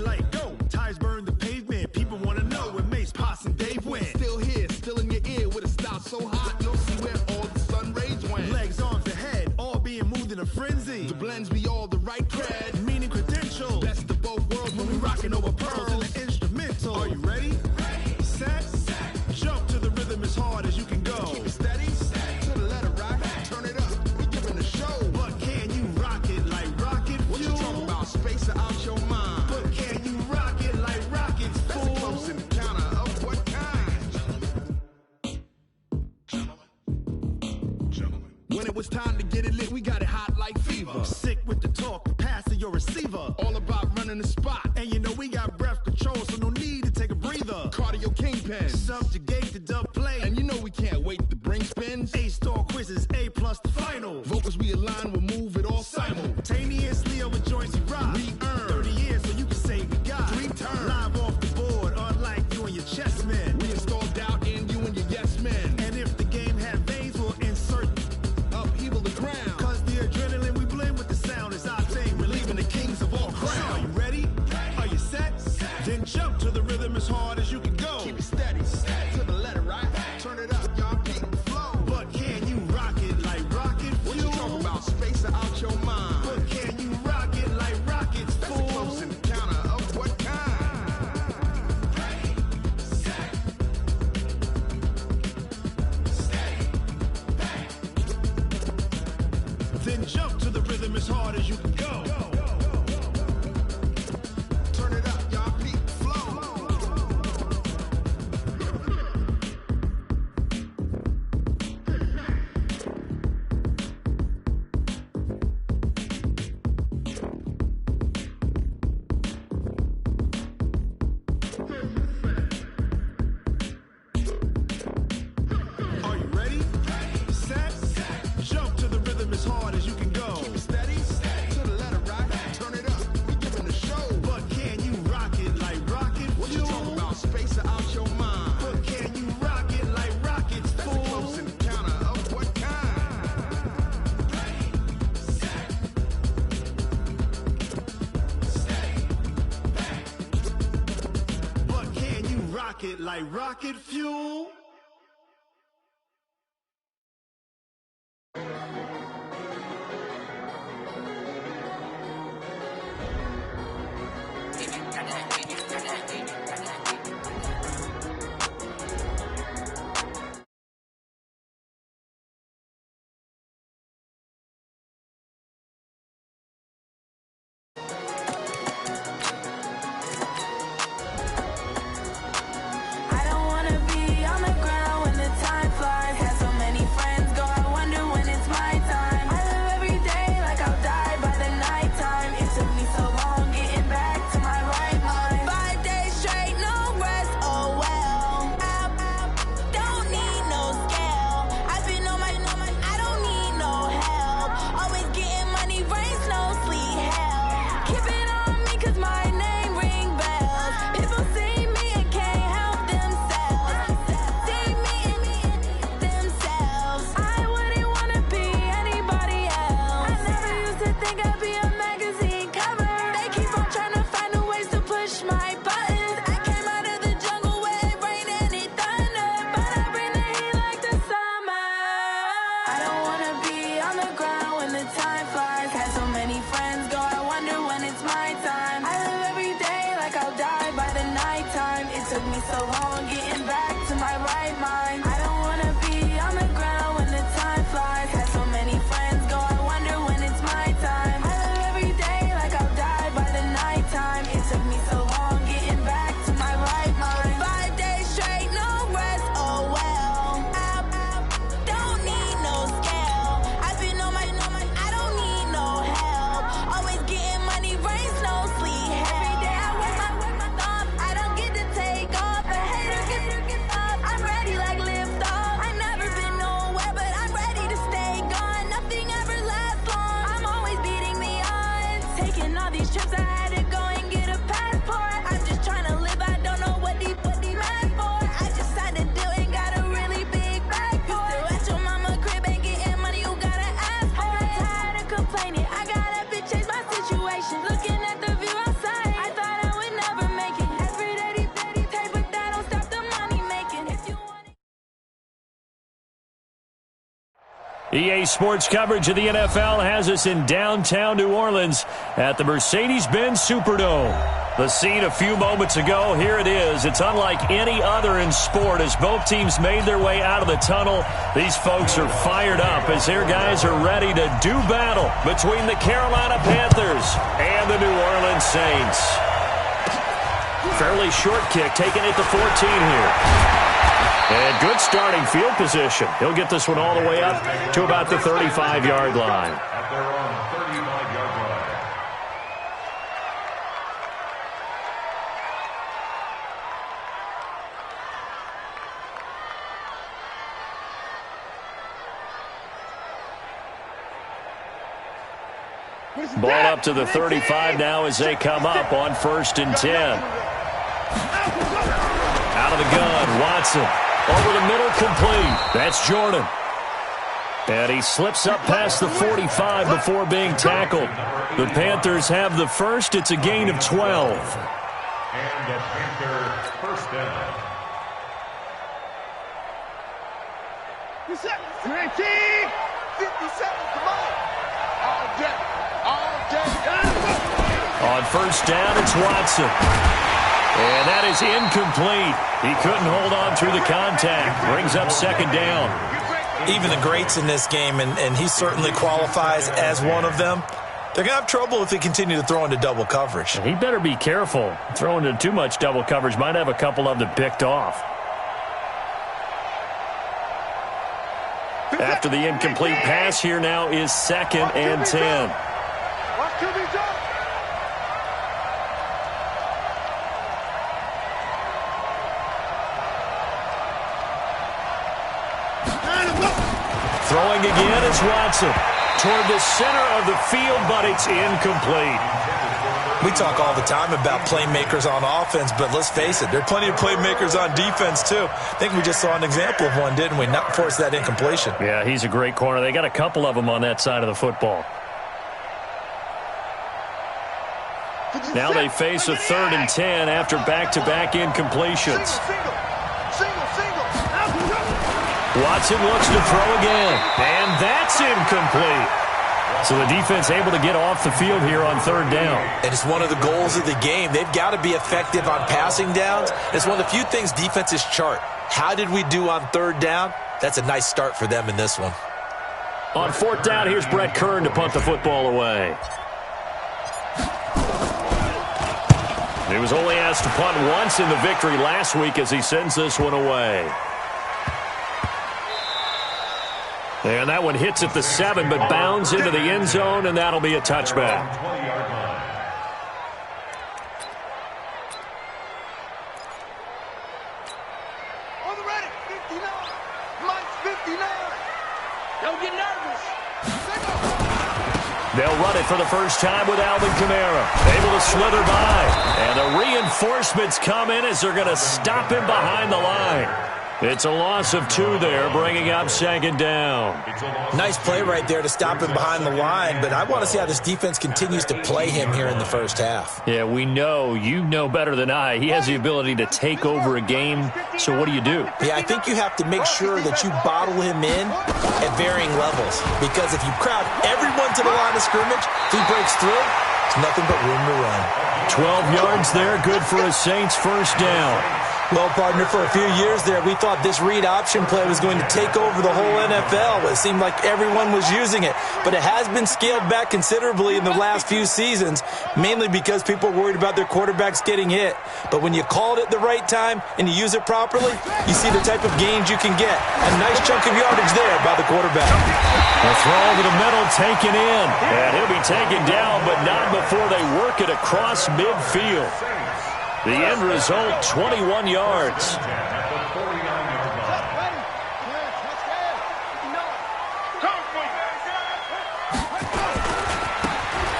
light go. Tires burn the pavement. People wanna know where Mace, Potts, and Dave went. Still here, still in your ear with a style so hot, you'll see where all the sun rays went. Legs, arms, and head, all being moved in a frenzy. The blends be all the right cred, meaning credentials. best of both worlds when we rockin' over pearls in the instrumental. Are you ready? Set. Jump to the rhythm as hard as you can go. Keep it steady, to the letter rock, turn it up, we giving a show. But can you rock it like rocket fuel? What you talking about, space or out your mind? But can you rock it like rockets, fool? That's a close encounter of what kind? Gentlemen. When it was time to get it lit, we got it hot like fever. Sick with the talk, passing your receiver. All about running the spot. And you know we got breath control, so no need to take a breather. Cardio kingpin. Subjugate the dub play. And you know we can't wait to bring spins. A-star quizzes, A+ the final. Vocals we align, we'll move it all simultaneously over joints we rock. We earn 30 years so you can say we got 3 turns. Live off the board, unlike you and your chess men. We install doubt in you and your yes men. And if the game had veins, we'll insert upheaval the ground. Cause the adrenaline we blend with the sound is our thing. We're leaving the kings of all crowns. Are you ready? Are you set? Then jump to the rhythm as hard as you can go. Keep it steady, to the letter right. Turn it up, y'all keep the flow. But can you rock it like rocket fuel? What you talking about, space or out your mind? But can you rock it like rockets, That's fool? a close encounter of what kind? Ready, set, steady, bang. Then jump to the rhythm as hard as you can go. Turn it up, y'all keep the flow. Are you ready? Set. Jump to the rhythm as hard as you can go. Keep it steady, to the letter right. Turn it up, we giving a show. But can you rock it like rocket What you fuel? talking about, space or out your mind? But can you rock it like rockets, That's a fool? close encounter of what kind? But can you rock it like rocket fuel? I don't wanna be on the ground when the time flies. Had so many friends go, I wonder when it's my time. I live every day like I'll die by the nighttime. It took me so long getting back to my right mind. 5 days straight, no rest, oh well. Don't need no scale. I've been on my, I don't need no help. Always getting money, rain, snow, sleet, hell. Keep it on me 'cause my name ring bells. People see me and can't help themselves. See me and themselves. I wouldn't wanna be anybody else. I never used to think I'd be a magazine cover. They keep on trying to find new ways to push my buttons. I came out of the jungle where it rained and it thundered, but I bring the heat like the summer. I don't wanna be on the ground when the time flies. Had so many friends go, I wonder when it's my time. I live every day like I'll die by the nighttime. It took me so long getting back to my right mind. I don't wanna be on the ground when the time flies. Had so many friends go, I wonder when it's my time. I live every day like I'll die by the nighttime. It took me so long getting back to my right mind. 5 days straight, no rest, oh well. Don't need no scale. I've been on my, I don't need no help. Always getting money, rain, snow, sleet, hell. Every day I work my thumb, I don't get to take off. A hater gets off. I'm ready like live EA Sports coverage of the NFL has us in downtown New Orleans at the Mercedes-Benz Superdome. The scene a few moments ago, here it is. It's unlike any other in sport as both teams made their way out of the tunnel. These folks are fired up as their guys are ready to do battle between the Carolina Panthers and the New Orleans Saints. Fairly short kick, taking it to 14 here. And good starting field position. He'll get this one all the way up to about the 35-yard line. At their own 35-yard line. Ball up to the 35 now as they come up on 1st and 10. Out of the gun, Watson. Over the middle, complete. That's Jordan. And he slips up past the 45 before being tackled. The Panthers have the first. It's a gain of 12. And the Panther first down. 50 seconds, come on. All day. On 1st down, it's Watson. And that is incomplete. He couldn't hold on through the contact. Brings up 2nd down. Even the greats in this game, and he certainly qualifies as one of them, they're going to have trouble if they continue to throw into double coverage. He better be careful. Throwing into too much double coverage might have a couple of them picked off. After the incomplete pass, here now is 2nd and 10. Throwing again is Watson. Toward the center of the field, but it's incomplete. We talk all the time about playmakers on offense, but let's face it, there are plenty of playmakers on defense, too. I think we just saw an example of one, didn't we? Not force that incompletion. Yeah, he's a great corner. They got a couple of them on that side of the football. Now they face a 3rd and 10 after back-to-back incompletions. Watson looks to throw again, and that's incomplete. So the defense able to get off the field here on 3rd down. And it's one of the goals of the game. They've got to be effective on passing downs. It's one of the few things defenses chart. How did we do on 3rd down? That's a nice start for them in this one. On 4th down, here's Brett Kern to punt the football away. He was only asked to punt once in the victory last week as he sends this one away. And that one hits at the 7, but bounds into the end zone, and that'll be a touchback. On the ready, 59. Mike's 59. Don't get nervous. They'll run it for the first time with Alvin Kamara. Able to slither by. And the reinforcements come in as they're going to stop him behind the line. It's a loss of 2 there, bringing up 2nd down. Nice play right there to stop him behind the line, but I want to see how this defense continues to play him here in the first half. Yeah, we know. You know better than I. He has the ability to take over a game, so what do? Yeah, I think you have to make sure that you bottle him in at varying levels, because if you crowd everyone to the line of scrimmage, if he breaks through, it's nothing but room to run. 12 yards there, good for a Saints first down. Well, partner, for a few years there, we thought this read option play was going to take over the whole NFL. It seemed like everyone was using it, but it has been scaled back considerably in the last few seasons, mainly because people are worried about their quarterbacks getting hit. But when you call it at the right time and you use it properly, you see the type of gains you can get. A nice chunk of yardage there by the quarterback. The throw over the middle taken in, and he'll be taken down, but not before they work it across midfield. The end result, 21 yards.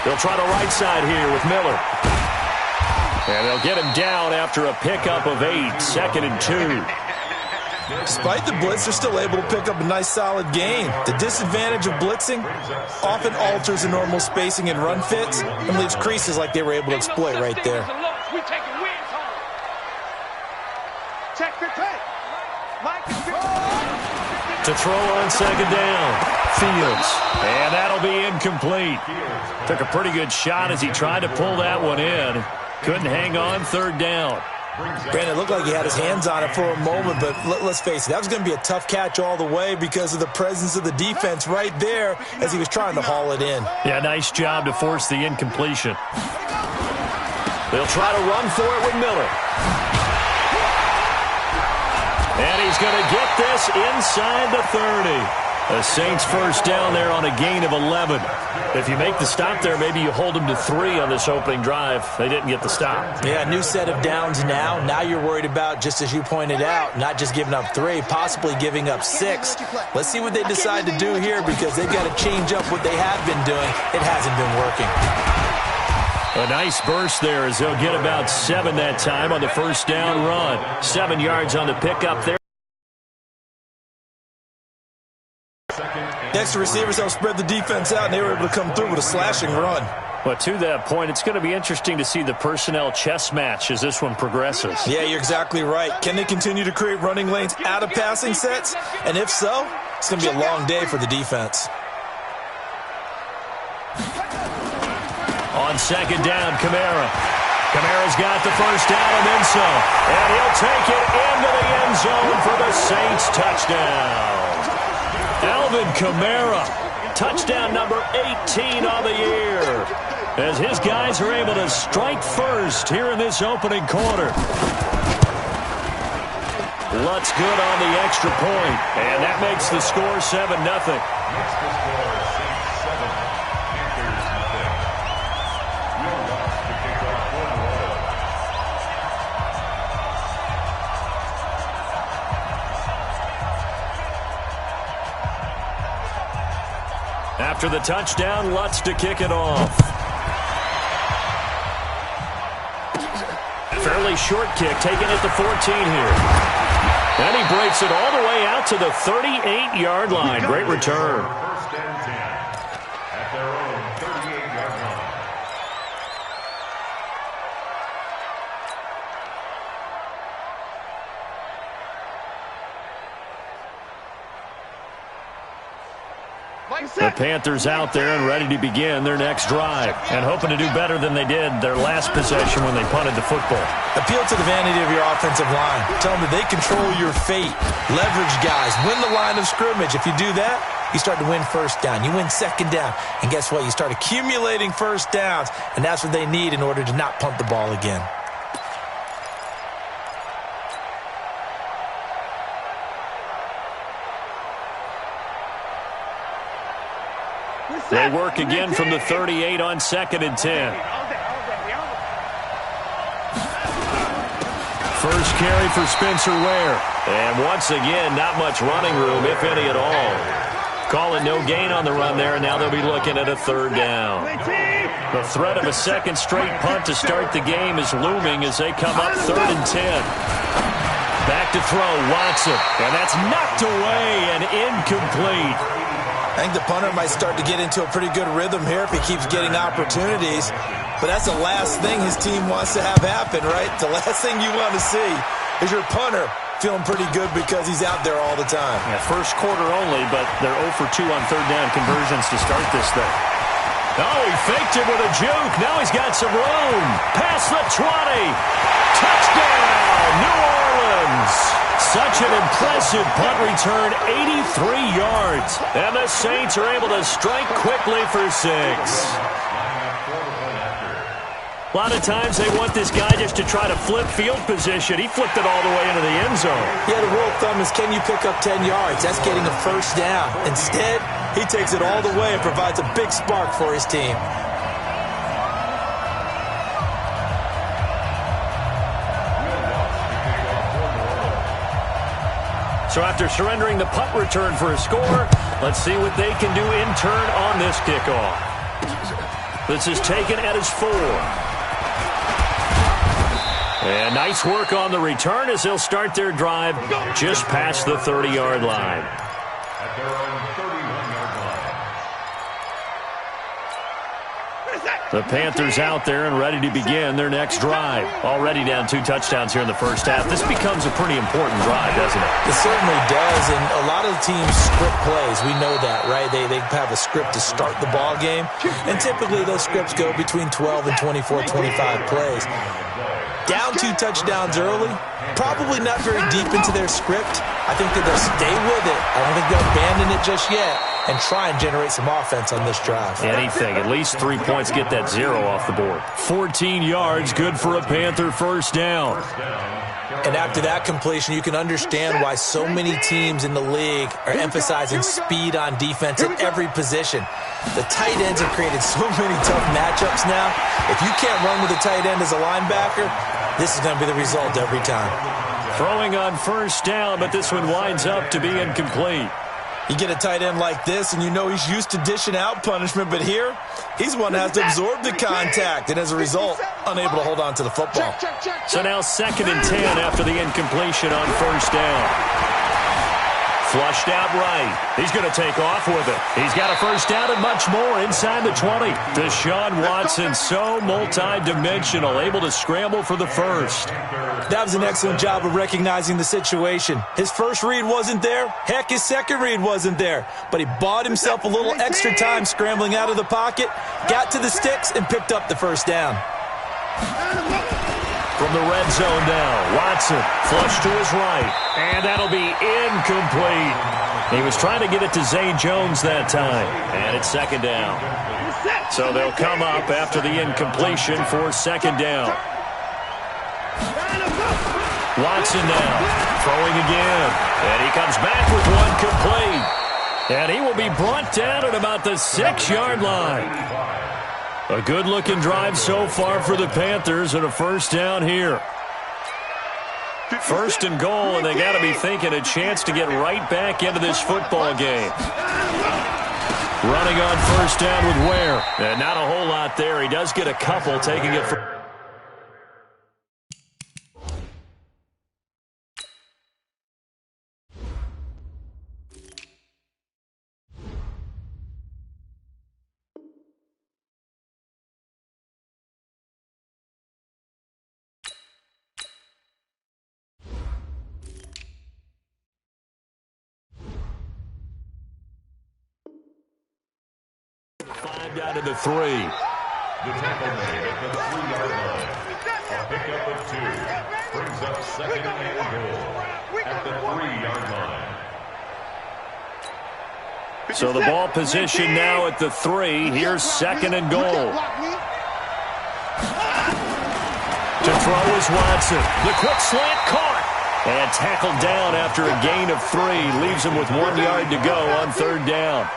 They'll try the right side here with Miller. And they'll get him down after a pickup of 8, 2nd and 2. Despite the blitz, they're still able to pick up a nice solid gain. The disadvantage of blitzing often alters the normal spacing and run fits and leaves creases like they were able to exploit right there. Check the tape. Mike is to throw on 2nd down. Fields. And that'll be incomplete. Took a pretty good shot as he tried to pull that one in. Couldn't hang on, third down. Brandon, it looked like he had his hands on it for a moment, but let's face it, that was going to be a tough catch all the way because of the presence of the defense right there as he was trying to haul it in. Yeah, nice job to force the incompletion. They'll try to run for it with Miller. And he's going to get this inside the 30. The Saints first down there on a gain of 11. If you make the stop there, maybe you hold them to 3 on this opening drive. They didn't get the stop. Yeah, new set of downs now. Now you're worried about, just as you pointed out, not just giving up 3, possibly giving up 6. Let's see what they decide to do here because they've got to change up what they have been doing. It hasn't been working. A nice burst there as they'll get about 7 that time on the first down run. 7 yards on the pickup there. Next, the receivers helped spread the defense out, and they were able to come through with a slashing run. But to that point, it's going to be interesting to see the personnel chess match as this one progresses. Yeah, you're exactly right. Can they continue to create running lanes out of passing sets? And if so, it's going to be a long day for the defense. On second down, Kamara. Kamara's got the first down and then some. And he'll take it into the end zone for the Saints touchdown. Alvin Kamara, touchdown number 18 on the year, as his guys are able to strike first here in this opening quarter. Lutz good on the extra point, and that makes the score 7-0. After the touchdown, Lutz to kick it off. Fairly short kick, taken at the 14 here. And he breaks it all the way out to the 38-yard line. Great return. First and 10 at their own 38-yard line. The Panthers out there and ready to begin their next drive and hoping to do better than they did their last possession when they punted the football. Appeal to the vanity of your offensive line. Tell them that they control your fate. Leverage guys. Win the line of scrimmage. If you do that, you start to win first down. You win second down. And guess what? You start accumulating first downs, and that's what they need in order to not punt the ball again. They work again from the 38 on second and 10. First carry for Spencer Ware. And once again, not much running room, if any at all. Call it no gain on the run there, and now they'll be looking at a third down. The threat of a second straight punt to start the game is looming as they come up third and 10. Back to throw, Watson. And that's knocked away and incomplete. I think the punter might start to get into a pretty good rhythm here if he keeps getting opportunities. But that's the last thing his team wants to have happen, right? The last thing you want to see is your punter feeling pretty good because he's out there all the time. Yeah, first quarter only, but they're 0 for 2 on third down conversions to start this thing. Oh, he faked it with a juke. Now he's got some room. Past the 20. Touchdown, New Orleans. Such an impressive punt return, 83 yards. And the Saints are able to strike quickly for 6. A lot of times they want this guy just to try to flip field position. He flipped it all the way into the end zone. Yeah, the rule of thumb is can you pick up 10 yards? That's getting a first down. Instead, he takes it all the way and provides a big spark for his team. So after surrendering the punt return for a score, let's see what they can do in turn on this kickoff. This is taken at his 4. And nice work on the return as they'll start their drive just past the 30-yard line. At their own 31-yard line. The Panthers out there and ready to begin their next drive. Already down 2 touchdowns here in the first half. This becomes a pretty important drive, doesn't it? It certainly does, and a lot of the teams script plays. We know that, right? They have a script to start the ball game, and typically those scripts go between 12 and 24, 25 plays. Down 2 touchdowns early, probably not very deep into their script. I think that they'll stay with it. I don't think they'll abandon it just yet and try and generate some offense on this drive. Anything. At least 3 points, get that 0 off the board. 14 yards, good for a Panther first down. And after that completion, you can understand why so many teams in the league are emphasizing speed on defense at every position. The tight ends have created so many tough matchups now. If you can't run with a tight end as a linebacker, this is going to be the result every time. Throwing on first down, but this one winds up to be incomplete. You get a tight end like this, and you know he's used to dishing out punishment, but here, he's one that has to absorb the contact, and as a result, unable to hold on to the football. So now 2nd and 10 after the incompletion on first down. Flushed out right. He's going to take off with it. He's got a first down and much more inside the 20. Deshaun Watson, so multi-dimensional, able to scramble for the first. That was an excellent job of recognizing the situation. His first read wasn't there. Heck, his second read wasn't there. But he bought himself a little extra time scrambling out of the pocket, got to the sticks, and picked up the first down. From the red zone now, Watson flush to his right, and that'll be incomplete. He was trying to get it to Zay Jones that time, and it's 2nd down. So they'll come up after the incompletion for 2nd down. Watson now, throwing again, and he comes back with one complete. And he will be brought down at about the 6-yard line. A good-looking drive so far for the Panthers and a first down here. 1st and goal, and they got to be thinking a chance to get right back into this football game. Running on first down with Ware. And not a whole lot there. He does get a couple, taking it for... down to the 3. The tackle made at the 3-yard line. A pickup of 2 brings up 2nd and goal at the 3-yard line. So the ball position now at the 3. Here's 2nd and goal. To throw is Watson. The quick slant caught. And tackled down after a gain of 3. Leaves him with 1 yard to go on 3rd down.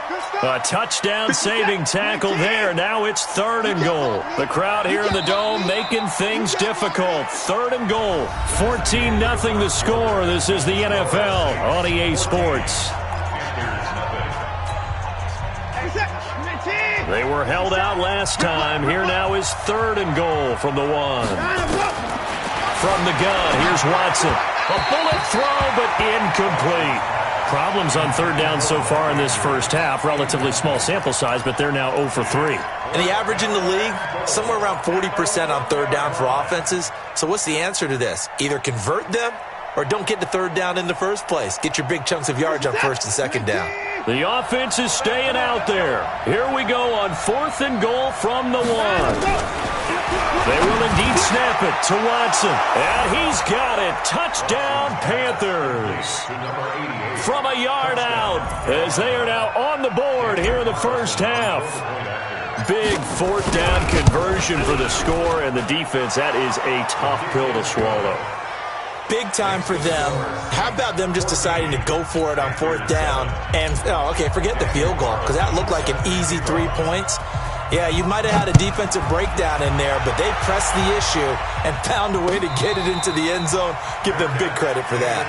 A touchdown-saving tackle there. Now it's 3rd and goal. The crowd here in the Dome making things difficult. 3rd and goal. 14-0 the score. This is the NFL on EA Sports. They were held out last time. Here now is 3rd and goal from the 1. From the gun, here's Watson. A bullet throw, but incomplete. Problems on 3rd down so far in this first half. Relatively small sample size, but they're now 0 for 3. And the average in the league, somewhere around 40% on 3rd down for offenses. So what's the answer to this? Either convert them or don't get to 3rd down in the first place. Get your big chunks of yards on 1st and 2nd down. The offense is staying out there. Here we go on 4th and goal from the 1. They will indeed snap it to Watson. And he's got it. Touchdown, Panthers. From a yard out, as they are now on the board here in the first half. Big 4th down conversion for the score, and the defense, that is a tough pill to swallow. Big time for them. How about them just deciding to go for it on 4th down? And, forget the field goal, because that looked like an easy 3 points. Yeah, you might have had a defensive breakdown in there, but they pressed the issue and found a way to get it into the end zone. Give them big credit for that.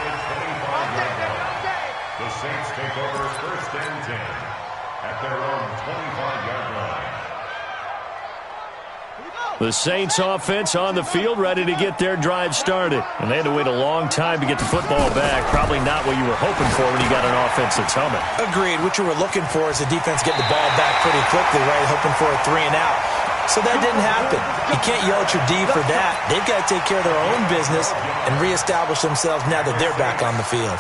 The Saints take over 1st and 10 at their own 25-yard line. The Saints offense on the field, ready to get their drive started. And they had to wait a long time to get the football back. Probably not what you were hoping for when you got an offense that's humming. Agreed. What you were looking for is the defense getting the ball back pretty quickly, right? Hoping for a 3 and out. So that didn't happen. You can't yell at your D for that. They've got to take care of their own business and reestablish themselves now that they're back on the field.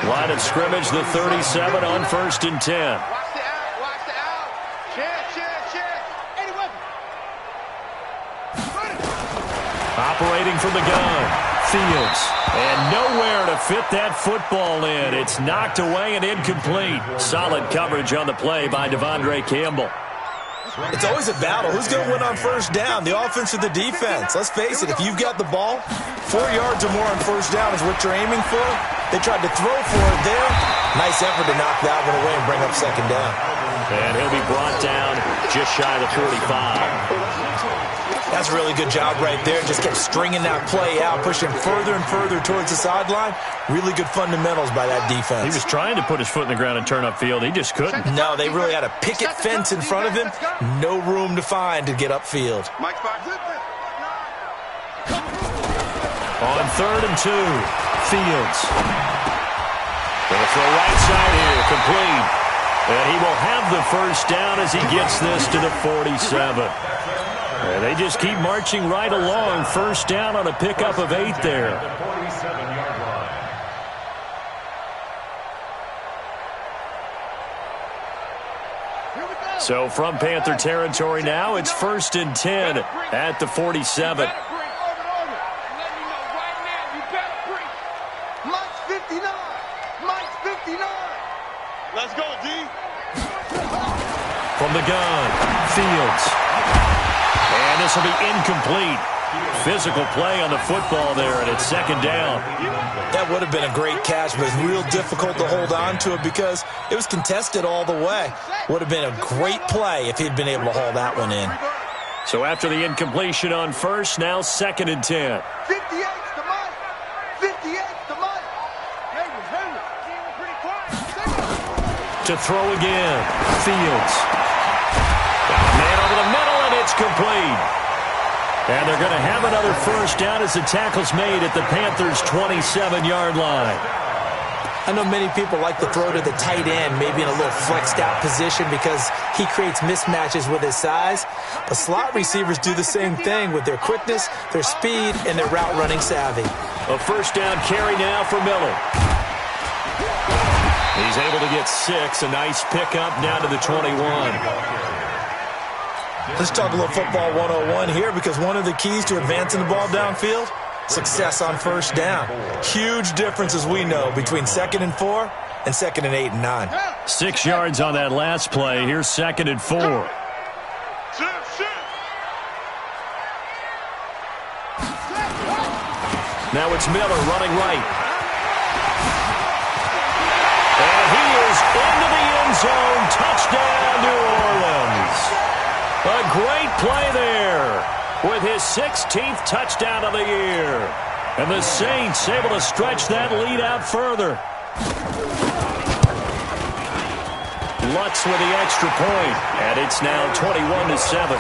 Line of scrimmage, the 37 on 1st and 10. Watch the out. Check. Any weapon. Operating from the gun, Fields. And nowhere to fit that football in. It's knocked away and incomplete. Solid coverage on the play by Devondre Campbell. It's always a battle. Who's going to win on 1st down, the offense or the defense? Let's face it, if you've got the ball, 4 yards or more on 1st down is what you're aiming for. They tried to throw for it there. Nice effort to knock that one away and bring up 2nd down. And he'll be brought down just shy of the 45. That's a really good job right there. Just kept stringing that play out, pushing further and further towards the sideline. Really good fundamentals by that defense. He was trying to put his foot in the ground and turn upfield. He just couldn't. No, they really had a picket fence in front of him. No room to find to get upfield. On 3rd and 2, Fields. Going to throw right side here, complete. And he will have the 1st down as he gets this to the 47. And they just keep marching right along. 1st down on a pickup of 8 there. So from Panther territory now, it's 1st and 10 at the 47. Let's go, D. From the gun, Fields. And this will be incomplete. Physical play on the football there, and it's 2nd down. That would have been a great catch, but it's real difficult to hold on to it because it was contested all the way. Would have been a great play if he'd been able to haul that one in. So after the incompletion on 1st, now 2nd and 10. 58's the Mike. 58's the Mike. To throw again, Fields. Got a man over the middle, and it's complete. And they're going to have another 1st down as the tackle's made at the Panthers' 27-yard line. I know many people like to throw to the tight end, maybe in a little flexed out position because he creates mismatches with his size. But slot receivers do the same thing with their quickness, their speed, and their route running savvy. A 1st down carry now for Miller. He's able to get 6. A nice pickup down to the 21. Let's talk a little football 101 here because one of the keys to advancing the ball downfield, success on 1st down. Huge difference, as we know, between 2nd and 4 and 2nd and 8 and 9. 6 yards on that last play. Here's 2nd and 4. Now it's Miller running right. And he is into the end zone. Touchdown, New Orleans. A great play there with his 16th touchdown of the year. And the Saints able to stretch that lead out further. Lutz with the extra point, and it's now 21-7.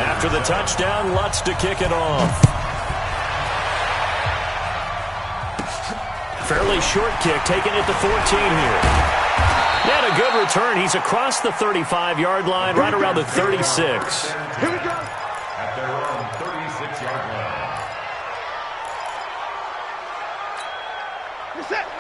After the touchdown, Lutz to kick it off. Fairly short kick, taken at the 14 here. And a good return. He's across the 35-yard line, right around the 36. Here we go. At their own 36-yard line.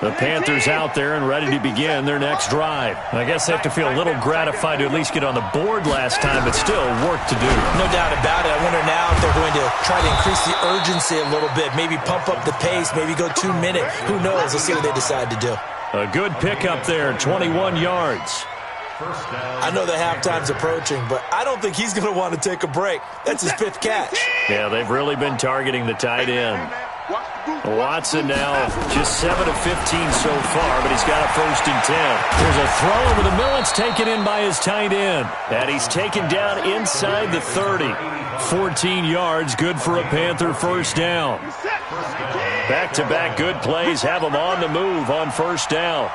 The Panthers out there and ready to begin their next drive. I guess they have to feel a little gratified to at least get on the board last time, but still work to do. No doubt about it. I wonder now if they're going to try to increase the urgency a little bit, maybe pump up the pace, maybe go 2-minute. Who knows? Let's see what they decide to do. A good pickup there, 21 yards. I know the halftime's approaching, but I don't think he's going to want to take a break. That's his 5th catch. Yeah, they've really been targeting the tight end. Watson now just 7 of 15 so far, but he's got a 1st and 10. There's a throw over the middle. It's taken in by his tight end. And he's taken down inside the 30. 14 yards, good for a Panther 1st down. Back-to-back good plays have him on the move on 1st down.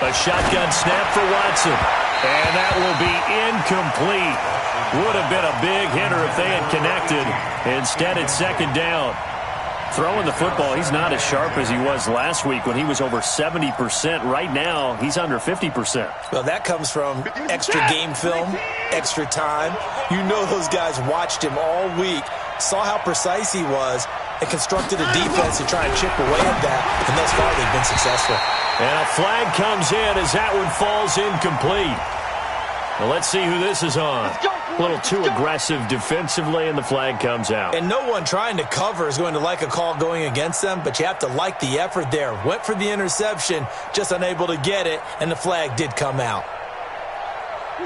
A shotgun snap for Watson. And that will be incomplete. Would have been a big hitter if they had connected. Instead, it's 2nd down. Throwing the football, he's not as sharp as he was last week when he was over 70%. Right now, he's under 50%. Well, that comes from extra game film, extra time. You know those guys watched him all week, saw how precise he was, and constructed a defense to try and chip away at that, and thus far they've been successful. And a flag comes in as that one falls incomplete. Well, let's see who this is on. A little too aggressive defensively, and the flag comes out. And no one trying to cover is going to like a call going against them, but you have to like the effort there. Went for the interception, just unable to get it, and the flag did come out. Hey,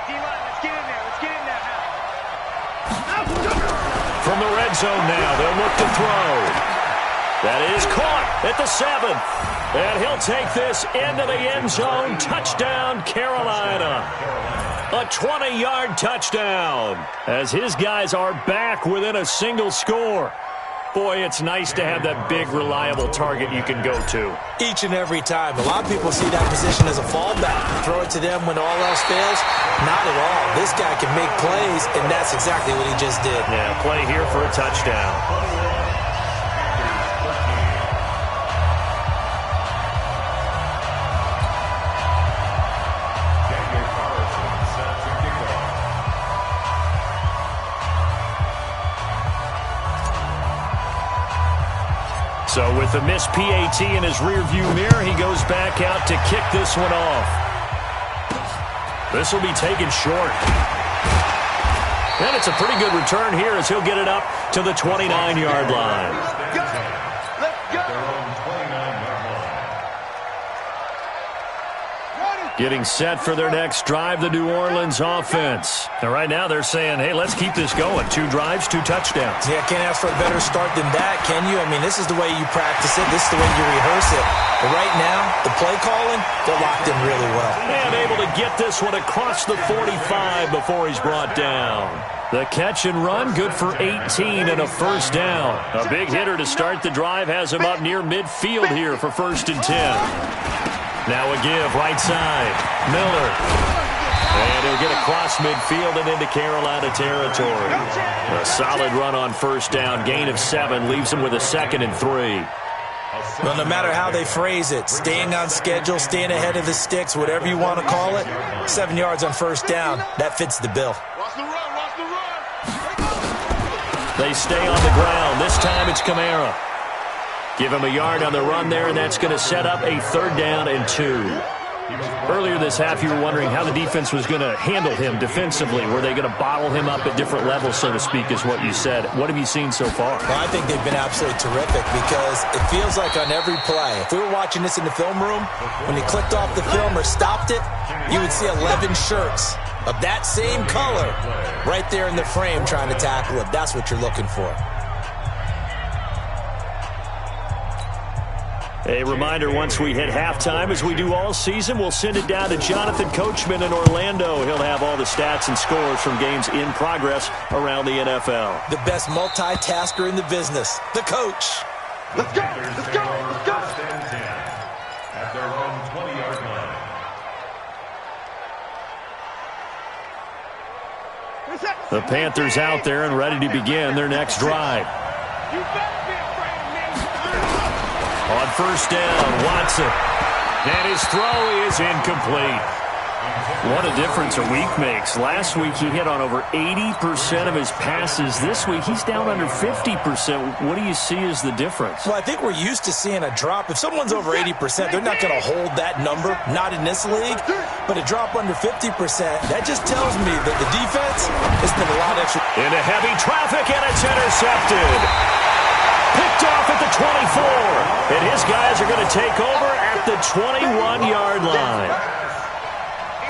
D-line, let's get in there. Let's get in there now. From the red zone now, they'll look to throw. That is caught at the 7th. And he'll take this into the end zone. Touchdown, Carolina. A 20-yard touchdown as his guys are back within a single score. Boy, it's nice to have that big, reliable target you can go to. Each and every time. A lot of people see that position as a fallback. Throw it to them when all else fails. Not at all. This guy can make plays, and that's exactly what he just did. Yeah, play here for a touchdown. So with the missed PAT in his rearview mirror, he goes back out to kick this one off. This will be taken short. And it's a pretty good return here as he'll get it up to the 29-yard line. Getting set for their next drive, the New Orleans offense. And right now they're saying, hey, let's keep this going. 2 drives, 2 touchdowns. Yeah, can't ask for a better start than that, can you? I mean, this is the way you practice it. This is the way you rehearse it. But right now, the play calling, they're locked in really well. And able to get this one across the 45 before he's brought down. The catch and run, good for 18 and a first down. A big hitter to start the drive has him up near midfield here for 1st and 10. Now a give, right side, Miller. And he'll get across midfield and into Carolina territory. A solid run on first down, gain of 7, leaves him with a 2nd and 3. Well, no matter how they phrase it, staying on schedule, staying ahead of the sticks, whatever you want to call it, 7 yards on first down, that fits the bill. They stay on the ground. This time it's Kamara. Give him a yard on the run there, and that's going to set up a 3rd down and 2. Earlier this half, you were wondering how the defense was going to handle him defensively. Were they going to bottle him up at different levels, so to speak, is what you said. What have you seen so far? Well, I think they've been absolutely terrific because it feels like on every play, if we were watching this in the film room, when he clicked off the film or stopped it, you would see 11 shirts of that same color right there in the frame trying to tackle it. That's what you're looking for. A reminder, once we hit halftime, as we do all season, we'll send it down to Jonathan Coachman in Orlando. He'll have all the stats and scores from games in progress around the NFL. The best multitasker in the business, the coach. Let's go, let's go, let's go. At their own 20-yard line. The Panthers out there and ready to begin their next drive. You better be afraid of me. On first down, Watson. And his throw is incomplete. What a difference a week makes. Last week he hit on over 80% of his passes. This week he's down under 50%. What do you see as the difference? Well, I think we're used to seeing a drop. If someone's over 80%, they're not going to hold that number. Not in this league. But a drop under 50%, that just tells me that the defense has been a lot extra. Into heavy traffic, and it's intercepted. Picked off at the 24. And his guys are going to take over at the 21-yard line.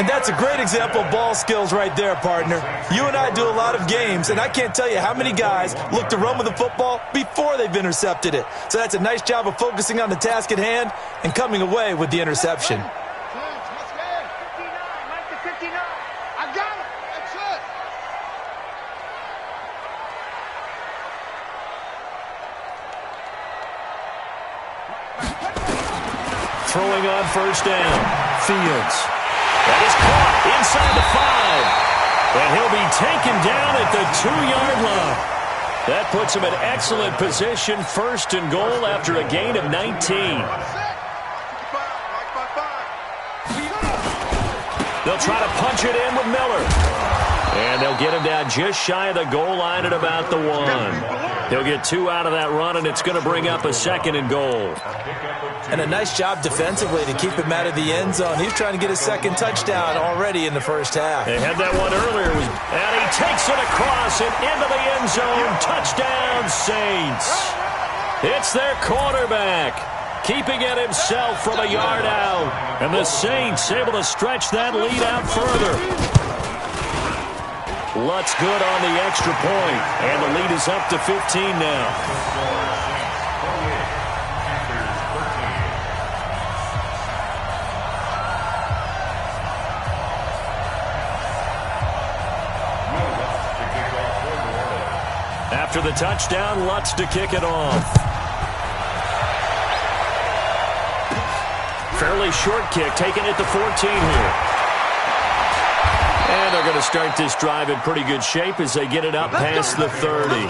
And that's a great example of ball skills right there, partner. You and I do a lot of games, and I can't tell you how many guys look to run with the football before they've intercepted it. So that's a nice job of focusing on the task at hand and coming away with the interception. Throwing on first down, Fields. That is caught inside the 5. And he'll be taken down at the 2-yard line. That puts him in excellent position, 1st and goal after a gain of 19. They'll try to punch it in with Miller. And they'll get him down just shy of the goal line at about the 1. He'll get 2 out of that run, and it's going to bring up a 2nd and goal. And a nice job defensively to keep him out of the end zone. He's trying to get his 2nd touchdown already in the first half. They had that one earlier, and he takes it across and into the end zone. Touchdown, Saints. It's their quarterback, keeping it himself from a yard out. And the Saints able to stretch that lead out further. Lutz good on the extra point, and the lead is up to 15 now. After the touchdown, Lutz to kick it off. Fairly short kick, taken at the 14 here. And they're going to start this drive in pretty good shape as they get it up past the 30.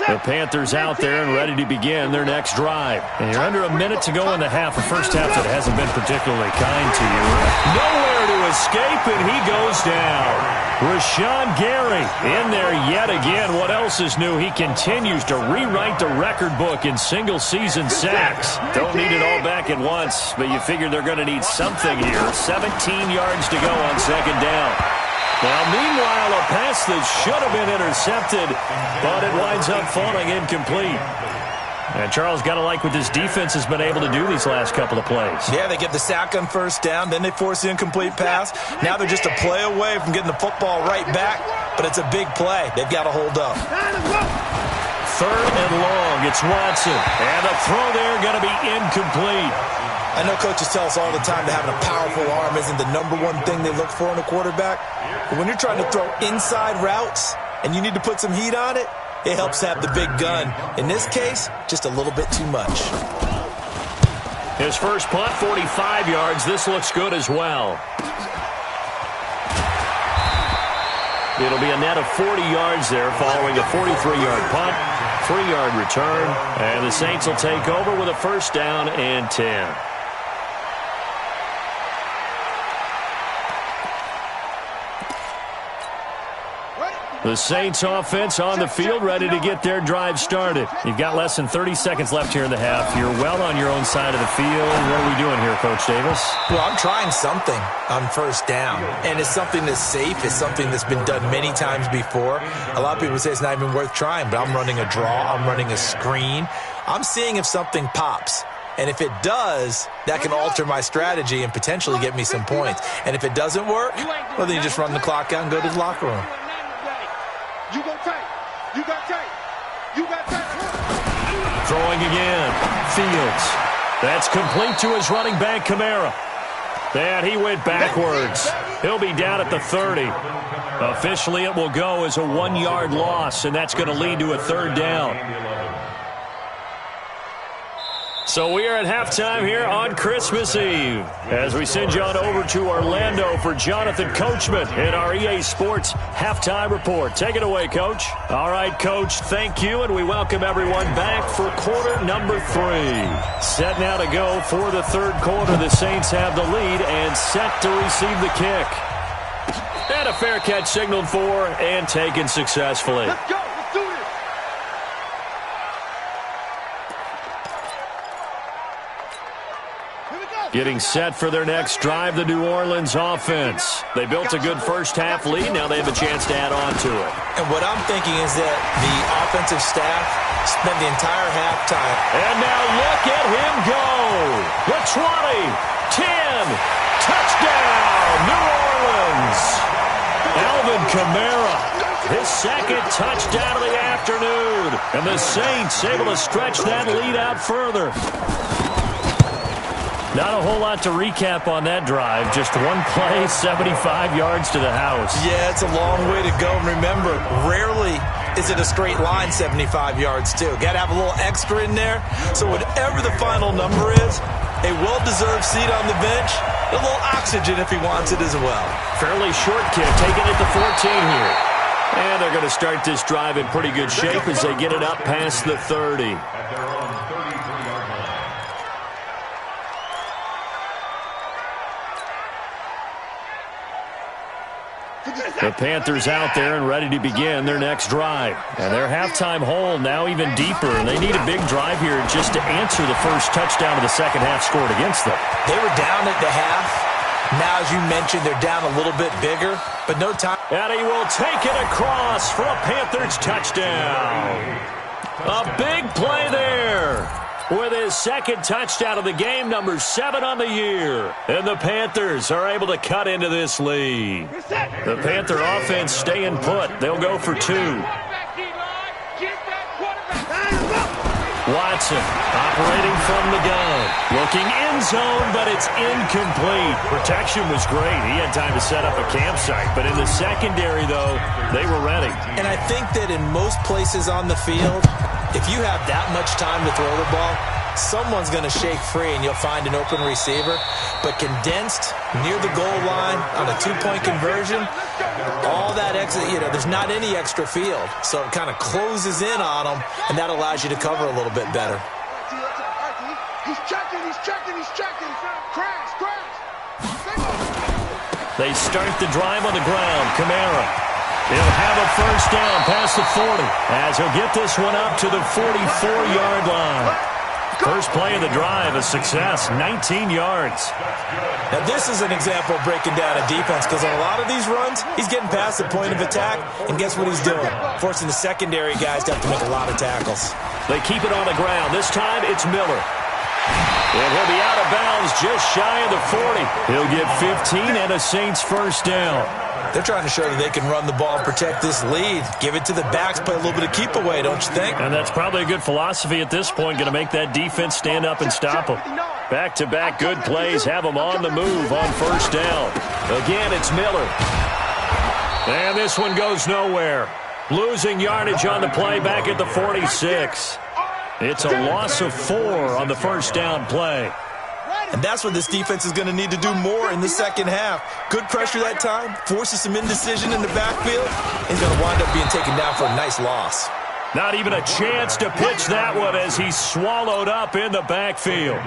The Panthers out there and ready to begin their next drive. And you're under a minute to go in the half. A first half that hasn't been particularly kind to you. Nowhere to escape, and he goes down. Rashawn Gary in there yet again. What else is new? He continues to rewrite the record book in single-season sacks. Don't need it all back at once, but you figure they're going to need something here. 17 yards to go on 2nd down. Now, meanwhile, a pass that should have been intercepted, but it winds up falling incomplete. And Charles, got to like what this defense has been able to do these last couple of plays. Yeah, they get the sack on 1st down, then they force the incomplete pass. Now they're just a play away from getting the football right back, but it's a big play. They've got to hold up. 3rd and long, it's Watson. And the throw there going to be incomplete. I know coaches tell us all the time that having a powerful arm isn't the #1 thing they look for in a quarterback. But when you're trying to throw inside routes and you need to put some heat on it, it helps to have the big gun. In this case, just a little bit too much. His first punt, 45 yards. This looks good as well. It'll be a net of 40 yards there following a 43-yard punt, 3-yard return. And the Saints will take over with a 1st down and 10. The Saints offense on the field, ready to get their drive started. You've got less than 30 seconds left here in the half. You're well on your own side of the field. What are we doing here, Coach Davis? Well, I'm trying something on 1st down, and it's something that's safe. It's something that's been done many times before. A lot of people say it's not even worth trying, but I'm running a draw. I'm running a screen. I'm seeing if something pops. And if it does, that can alter my strategy and potentially get me some points. And if it doesn't work, well, then you just run the clock out and go to the locker room. You go tight. You got tight. You got tight. Throwing again. Fields. That's complete to his running back, Kamara. And he went backwards. He'll be down at the 30. Officially, it will go as a 1-yard loss, and that's going to lead to a 3rd down. So we are at halftime here on Christmas Eve as we send you on over to Orlando for Jonathan Coachman in our EA Sports Halftime Report. Take it away, Coach. All right, Coach, thank you, and we welcome everyone back for quarter number 3. Set now to go for the 3rd quarter. The Saints have the lead and set to receive the kick. And a fair catch signaled for and taken successfully. Let's go. Let's do this. Getting set for their next drive, the New Orleans offense. They built a good first half lead. Now they have a chance to add on to it. And what I'm thinking is that the offensive staff spent the entire halftime. And now look at him go. The 20, 10, touchdown, New Orleans. Alvin Kamara, his 2nd touchdown of the afternoon. And the Saints able to stretch that lead out further. Not a whole lot to recap on that drive. Just one play, 75 yards to the house. Yeah, it's a long way to go. And remember, rarely is it a straight line 75 yards, too. Got to have a little extra in there. So whatever the final number is, a well-deserved seat on the bench a little oxygen if he wants it as well. Fairly short kick, taking it to 14 here. And they're going to start this drive in pretty good shape as they get it up past the 30. At their own 33-yard line. The Panthers out there and ready to begin their next drive. And their halftime hole now even deeper. And they need a big drive here just to answer the first touchdown of the second half scored against them. They were down at the half. Now, as you mentioned, they're down a little bit bigger, but no time. And he will take it across for a Panthers touchdown. A big play there. With his second touchdown of the game, number 7 on the year. And the Panthers are able to cut into this lead. The Panther offense staying put. They'll go for 2. Watson operating from the gun. Looking end zone, but it's incomplete. Protection was great. He had time to set up a campsite. But in the secondary, though, they were ready. And I think that in most places on the field, if you have that much time to throw the ball, someone's going to shake free and you'll find an open receiver. But condensed near the goal line on a 2-point conversion, all that extra, there's not any extra field. So it kind of closes in on them, and that allows you to cover a little bit better. He's checking. Crash. They start the drive on the ground. Kamara. He'll have a first down past the 40 as he'll get this one up to the 44-yard line. First play of the drive, a success, 19 yards. Now this is an example of breaking down a defense because on a lot of these runs, he's getting past the point of attack, and guess what he's doing? Forcing the secondary guys to have to make a lot of tackles. They keep it on the ground. This time it's Miller. And he'll be out of bounds just shy of the 40. He'll get 15 and a Saints first down. They're trying to show that they can run the ball and protect this lead. Give it to the backs, play a little bit of keep away, don't you think? And that's probably a good philosophy at this point, going to make that defense stand up and stop them. Back-to-back good plays, have them on the move on first down. Again, it's Miller. And this one goes nowhere. Losing yardage on the play back at the 46. It's a loss of 4 on the first down play. And that's what this defense is going to need to do more in the second half. Good pressure that time, forces some indecision in the backfield. He's going to wind up being taken down for a nice loss. Not even a chance to pitch that one as he's swallowed up in the backfield.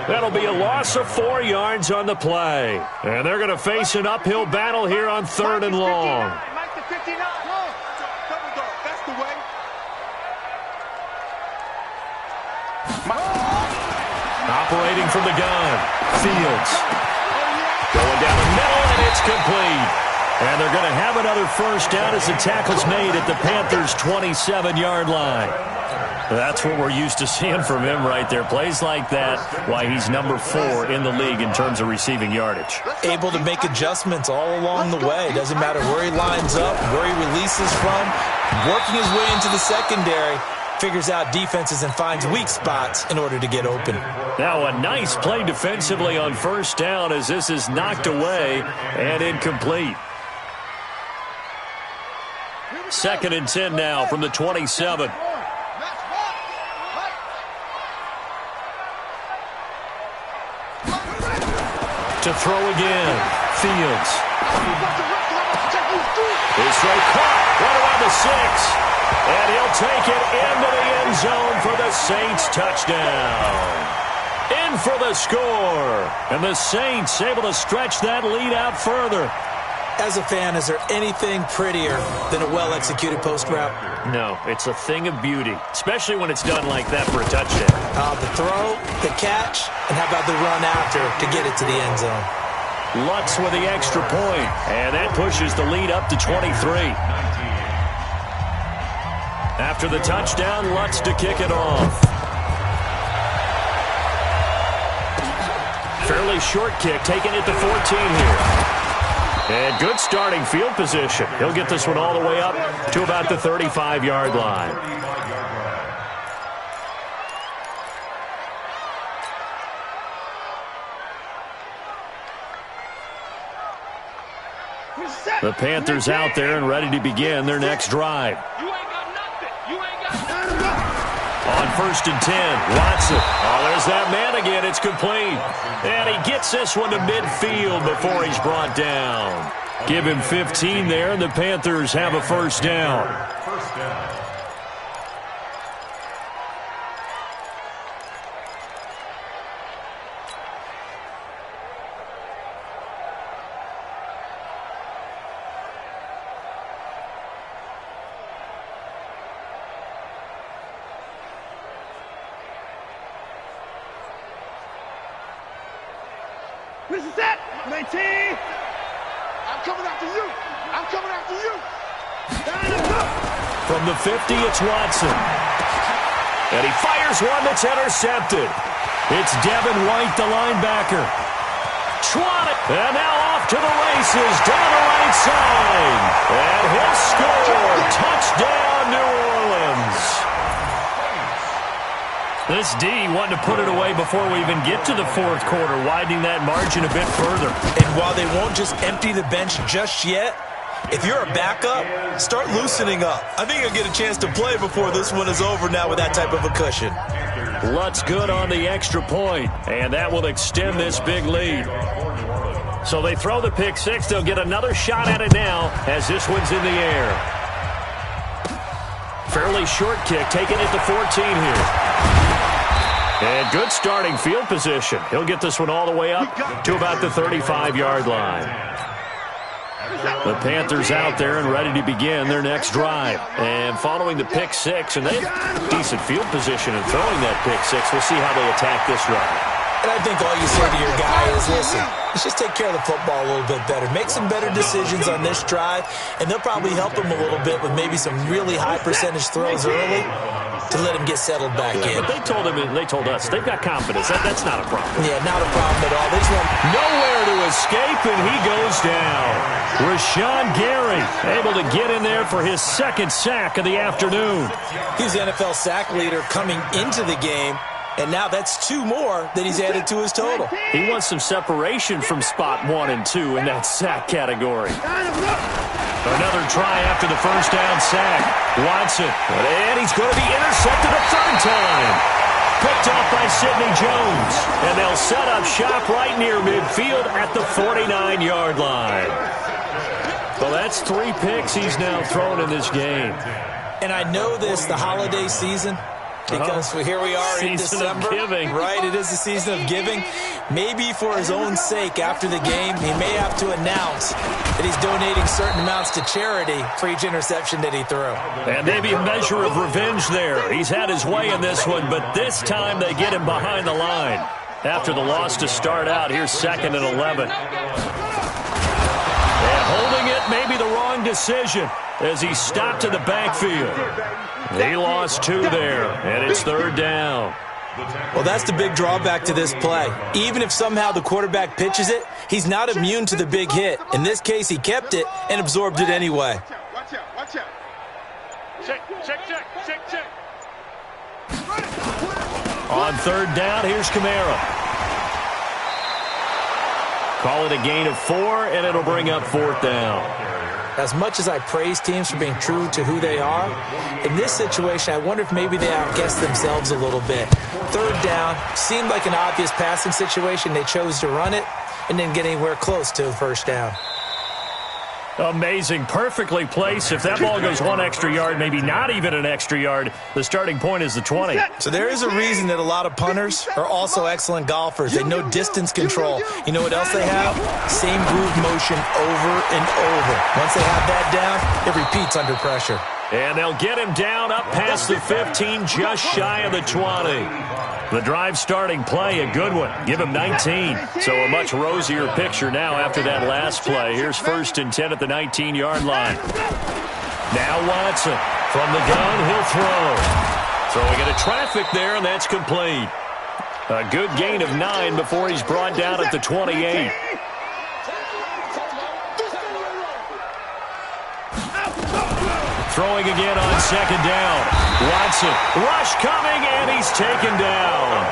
That'll be a loss of 4 yards on the play. And they're going to face an uphill battle here on 3rd and long. Operating from the gun, Fields. Going down the middle, and it's complete. And they're going to have another first down as the tackle's made at the Panthers' 27-yard line. That's what we're used to seeing from him right there. Plays like that, why he's number 4 in the league in terms of receiving yardage. Able to make adjustments all along the way. Doesn't matter where he lines up, where he releases from. Working his way into the secondary. Figures out defenses and finds weak spots in order to get open. Now a nice play defensively on first down as this is knocked away and incomplete. 2nd and 10 now from the 27. To throw again, Fields. His throw caught right around the 6. And he'll take it into the end zone for the Saints touchdown. In for the score. And the Saints able to stretch that lead out further. As a fan, is there anything prettier than a well-executed post route? No, it's a thing of beauty, especially when it's done like that for a touchdown. The throw, the catch, and how about the run after to get it to the end zone? Lutz with the extra point, and that pushes the lead up to 23. After the touchdown, Lutz to kick it off. Fairly short kick, taking it to 14 here. And good starting field position. He'll get this one all the way up to about the 35-yard line. The Panthers out there and ready to begin their next drive. On 1st and 10. Watson. Oh, there's that man again. It's complete. And he gets this one to midfield before he's brought down. Give him 15 there, and the Panthers have a first down. First down. This is it. 19. I'm coming after you. I'm coming after you. From the 50, it's Watson. And he fires one that's intercepted. It's Devin White, the linebacker. Swatted. And now off to the races down the right side. And he'll score. Touchdown, New Orleans. This D wanting to put it away before we even get to the fourth quarter, widening that margin a bit further. And while they won't just empty the bench just yet, if you're a backup, start loosening up. I think you'll get a chance to play before this one is over now with that type of a cushion. Lutz good on the extra point, and that will extend this big lead. So they throw the pick six. They'll get another shot at it now as this one's in the air. Fairly short kick, taking it to 14 here. And good starting field position. He'll get this one all the way up to about the 35-yard line. The Panthers out there and ready to begin their next drive. And following the pick six, and they have decent field position in throwing that pick six. We'll see how they attack this drive. And I think all you say to your guy is, listen, let's just take care of the football a little bit better. Make some better decisions on this drive, and they'll probably help him a little bit with maybe some really high percentage throws early to let him get settled back in. But they told us, they've got confidence. That's not a problem. Yeah, not a problem at all. They just want nowhere to escape, and he goes down. Rashawn Gary able to get in there for his second sack of the afternoon. He's the NFL sack leader coming into the game. And now that's two more that he's added to his total. He wants some separation from spot 1 and 2 in that sack category. Another try after the first down sack. Watson. And he's going to be intercepted a third time. Picked off by Sidney Jones. And they'll set up shop right near midfield at the 49-yard line. Well, that's 3 picks he's now thrown in this game. And I know this, the holiday season, because here we are in December, right? It is the season of giving. Maybe for his own sake, after the game, he may have to announce that he's donating certain amounts to charity for each interception that he threw. And maybe a measure of revenge there. He's had his way in this one, but this time they get him behind the line. After the loss to start out, here's 2nd and 11. And holding it may be the wrong decision as he stopped in the backfield. He lost 2 there, and it's 3rd down. Well, that's the big drawback to this play. Even if somehow the quarterback pitches it, he's not immune to the big hit. In this case, he kept it and absorbed it anyway. Watch out, watch out. Check. On 3rd down, here's Kamara. Call it a gain of 4, and it'll bring up 4th down. As much as I praise teams for being true to who they are, in this situation, I wonder if maybe they outguessed themselves a little bit. 3rd down, seemed like an obvious passing situation. They chose to run it and didn't get anywhere close to a 1st down. Amazing, perfectly placed. If that ball goes 1 extra yard, maybe not even an extra yard, the starting point is the 20. So there is a reason that a lot of punters are also excellent golfers. They know distance control. You know what else they have? Same groove motion over and over. Once they have that down, it repeats under pressure. And they'll get him down up past the 15, just shy of the 20. The drive starting play, a good one. Give him 19. So a much rosier picture now after that last play. Here's 1st and 10 at the 19-yard line. Now Watson from the gun, he'll throw. Throwing into traffic there, and that's complete. A good gain of 9 before he's brought down at the 28. Throwing again on 2nd down. Watson, rush coming, and he's taken down.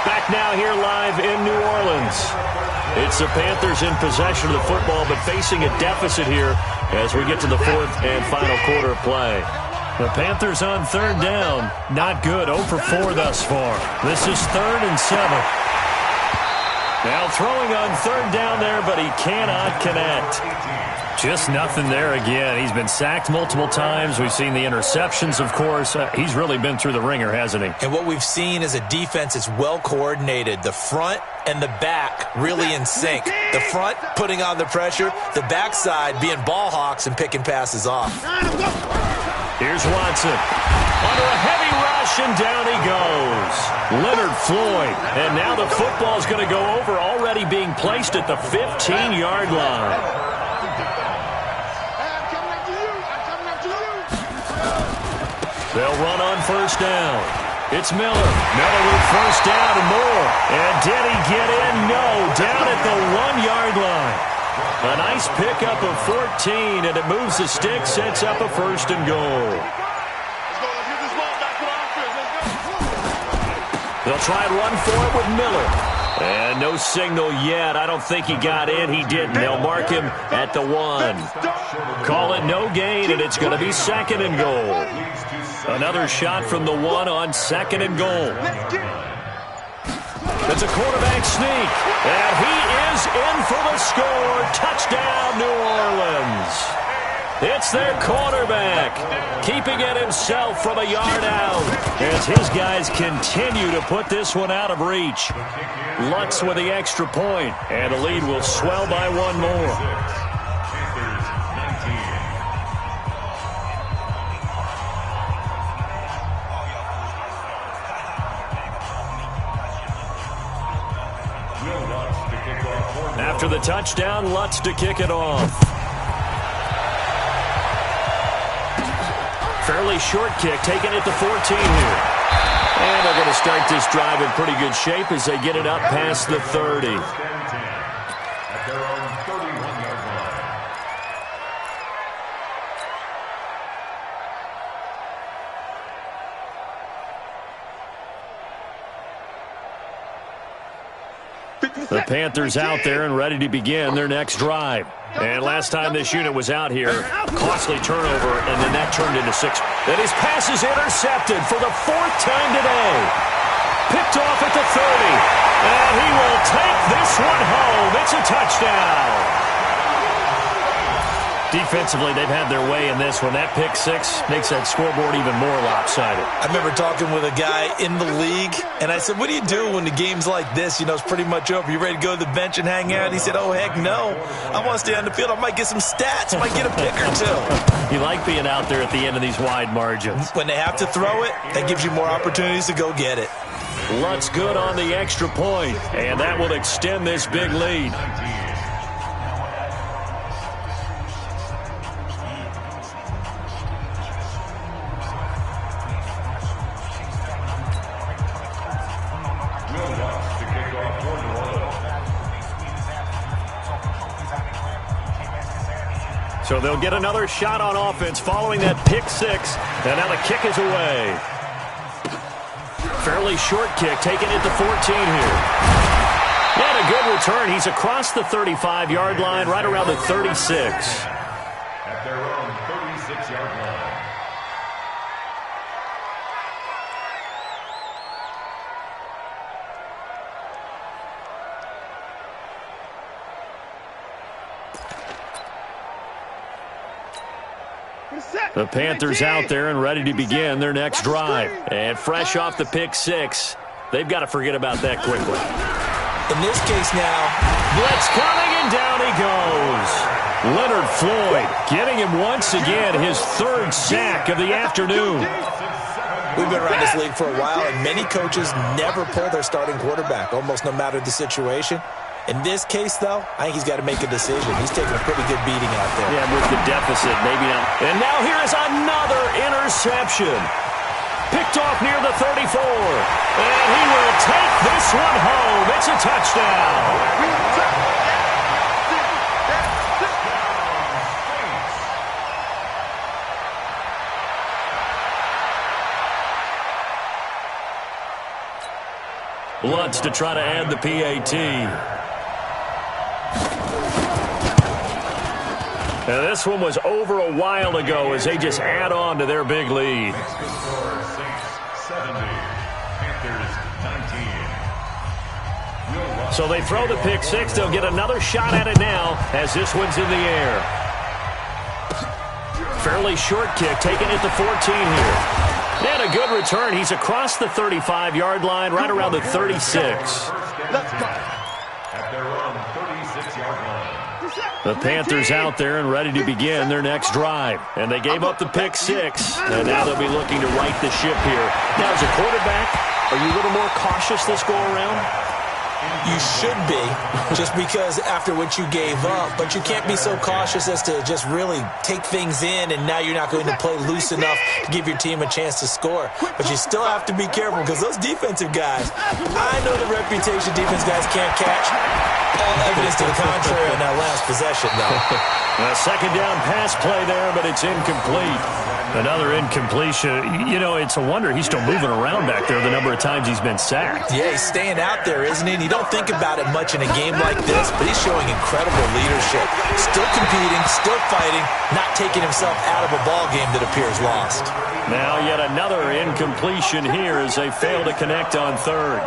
Back now here live in New Orleans. It's the Panthers in possession of the football, but facing a deficit here as we get to the fourth and final quarter of play. The Panthers on third down. Not good. 0 for 4 thus far. This is 3rd and 7. Now throwing on third down there, but he cannot connect. Just nothing there again. He's been sacked multiple times. We've seen the interceptions, of course. He's really been through the ringer, hasn't he? And what we've seen is a defense that's well coordinated. The front and the back really in sync. The front putting on the pressure, the backside being ball hawks and picking passes off. Here's Watson. Under a heavy rush, and down he goes. Leonard Floyd. And now the football's going to go over, already being placed at the 15-yard line. They'll run on first down. It's Miller. Miller with first down and more. And did he get in? No. Down at the 1-yard line. A nice pickup of 14, and it moves the stick, sets up a first and goal. They'll try and run for it with Miller. And no signal yet. I don't think he got in. He didn't. They'll mark him at the 1. Call it no gain, and it's going to be 2nd and goal. Another shot from the 1 on 2nd and goal. It's a quarterback sneak, and he is in for the score. Touchdown, New Orleans. It's their quarterback, keeping it himself from a yard out as his guys continue to put this one out of reach. Lutz with the extra point, and the lead will swell by 1 more. After the touchdown, Lutz to kick it off. Fairly short kick, taken at the 14 here. And they're going to start this drive in pretty good shape as they get it up past the 30. At their own 31-yard line. The Panthers out there and ready to begin their next drive. And last time this unit was out here, costly turnover, and then that turned into 6. And his pass is intercepted for the 4th time today. Picked off at the 30. And he will take this one home. It's a touchdown. Defensively, they've had their way in this one. That pick 6 makes that scoreboard even more lopsided. I remember talking with a guy in the league, and I said, what do you do when the game's like this? You know, it's pretty much over. You ready to go to the bench and hang out? He said, oh, heck no. I want to stay on the field. I might get some stats. I might get a pick or 2. You like being out there at the end of these wide margins. When they have to throw it, that gives you more opportunities to go get it. Lutz good on the extra point, and that will extend this big lead. So they'll get another shot on offense following that pick 6. And now the kick is away. Fairly short kick, taken at the 14 here. And a good return. He's across the 35-yard line, right around the 36. At their own 36-yard line. The Panthers out there and ready to begin their next drive. And fresh off the pick 6, they've got to forget about that quickly. In this case now, blitz coming, and down he goes. Leonard Floyd getting him once again, his 3rd sack of the afternoon. We've been around this league for a while, and many coaches never pull their starting quarterback, almost no matter the situation. In this case, though, I think he's got to make a decision. He's taking a pretty good beating out there. Yeah, with the deficit, maybe not. And now here is another interception. Picked off near the 34. And he will take this one home. It's a touchdown. Lutz to try to add the PAT. Now, this one was over a while ago as they just add on to their big lead. Next to score, Saints 70, Panthers 19. So they throw the pick six. They'll get another shot at it now as this one's in the air. Fairly short kick, taking it to 14 here. And a good return. He's across the 35-yard line, right around the 36. Let's go. At their own 36-yard line. The Panthers out there and ready to begin their next drive. And they gave up the pick six, and now they'll be looking to right the ship here. Now, as a quarterback, are you a little more cautious this go-around? You should be, just because after what you gave up. But you can't be so cautious as to just really take things in, and now you're not going to play loose enough to give your team a chance to score. But you still have to be careful because those defensive guys, I know the reputation defense guys can't catch. All evidence to the contrary on that last possession, though. A second down pass play there, but it's incomplete. Another incompletion. You know, it's a wonder he's still moving around back there the number of times he's been sacked. Yeah, he's staying out there, isn't he? And you don't think about it much in a game like this, but he's showing incredible leadership. Still competing, still fighting, not taking himself out of a ball game that appears lost. Now yet another incompletion here as they fail to connect on third.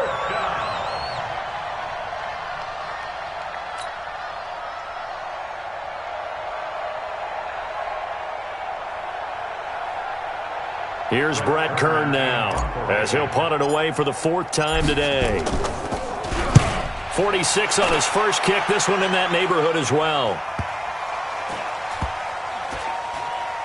Here's Brett Kern now as he'll punt it away for the fourth time today. 46 on his first kick. This one in that neighborhood as well.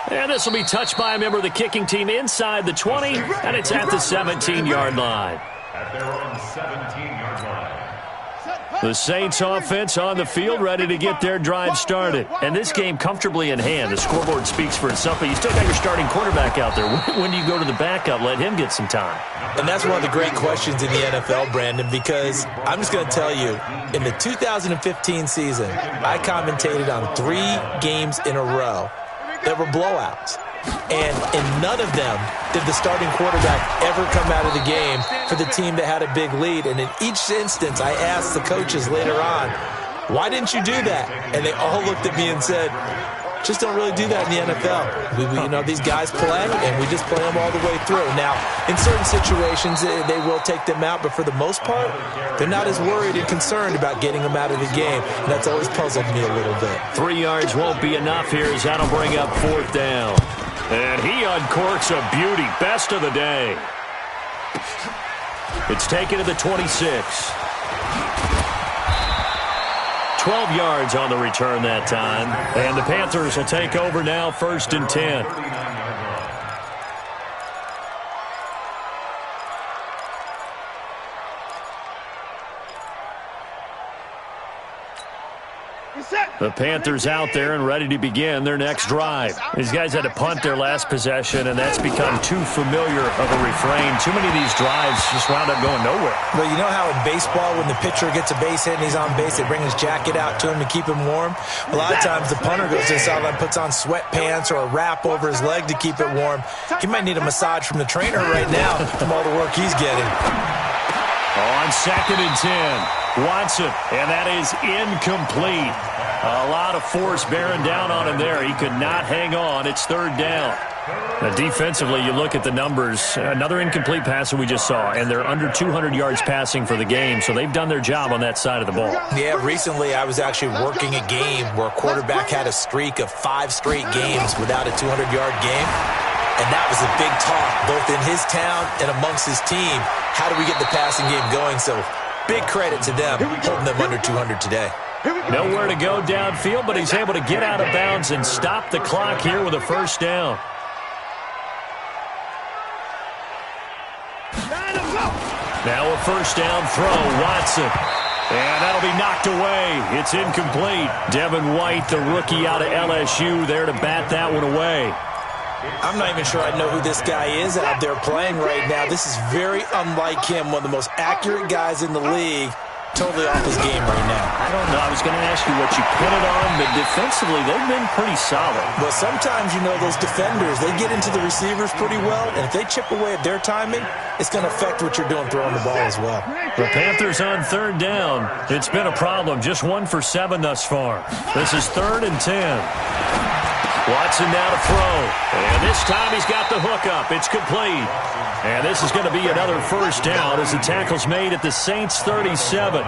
And this will be touched by a member of the kicking team inside the 20, and it's at the 17-yard line. At their own 17-yard line. The Saints offense on the field, ready to get their drive started. And this game comfortably in hand. The scoreboard speaks for itself, but you still got your starting quarterback out there. When do you go to the backup? Let him get some time. And that's one of the great questions in the NFL, Brandon, because I'm just going to tell you, in the 2015 season, I commentated on 3 games in a row that were blowouts. And in none of them did the starting quarterback ever come out of the game for the team that had a big lead. And in each instance, I asked the coaches later on, why didn't you do that? And they all looked at me and said, just don't really do that in the NFL. You know, these guys play, and we just play them all the way through. Now, in certain situations, they will take them out, but for the most part, they're not as worried and concerned about getting them out of the game. And that's always puzzled me a little bit. 3 yards won't be enough here as that'll bring up fourth down. And he uncorks a beauty. Best of the day. It's taken to the 26. 12 yards on the return that time. And the Panthers will take over now, 1st and 10. The Panthers out there and ready to begin their next drive. These guys had to punt their last possession, and that's become too familiar of a refrain. Too many of these drives just wound up going nowhere. Well, you know how in baseball, when the pitcher gets a base hit and he's on base, they bring his jacket out to him to keep him warm? A lot of times the punter goes to the sideline, puts on sweatpants or a wrap over his leg to keep it warm. He might need a massage from the trainer right now from all the work he's getting. On 2nd and 10, Watson, and that is incomplete. A lot of force bearing down on him there. He could not hang on. It's 3rd down. Now, defensively, you look at the numbers. Another incomplete pass that we just saw, and they're under 200 yards passing for the game, so they've done their job on that side of the ball. Yeah, recently I was actually working a game where a quarterback had a streak of 5 straight games without a 200-yard game. And that was a big talk, both in his town and amongst his team. How do we get the passing game going? So big credit to them, holding them under 200 today. Nowhere to go downfield, but he's able to get out of bounds and stop the clock here with a 1st down. Now a 1st down throw, Watson. And that'll be knocked away. It's incomplete. Devin White, the rookie out of LSU, there to bat that one away. I'm not even sure I know who this guy is out there playing right now. This is very unlike him, one of the most accurate guys in the league. Totally off his game right now. I don't know. I was going to ask you what you put it on, but defensively, they've been pretty solid. Well, sometimes, you know, those defenders, they get into the receivers pretty well, and if they chip away at their timing, it's going to affect what you're doing throwing the ball as well. The Panthers on 3rd down. It's been a problem. Just 1 for 7 thus far. This is 3rd and 10. Watson now to throw. And this time he's got the hook up. It's complete. And this is going to be another first down as the tackle's made at the Saints 37.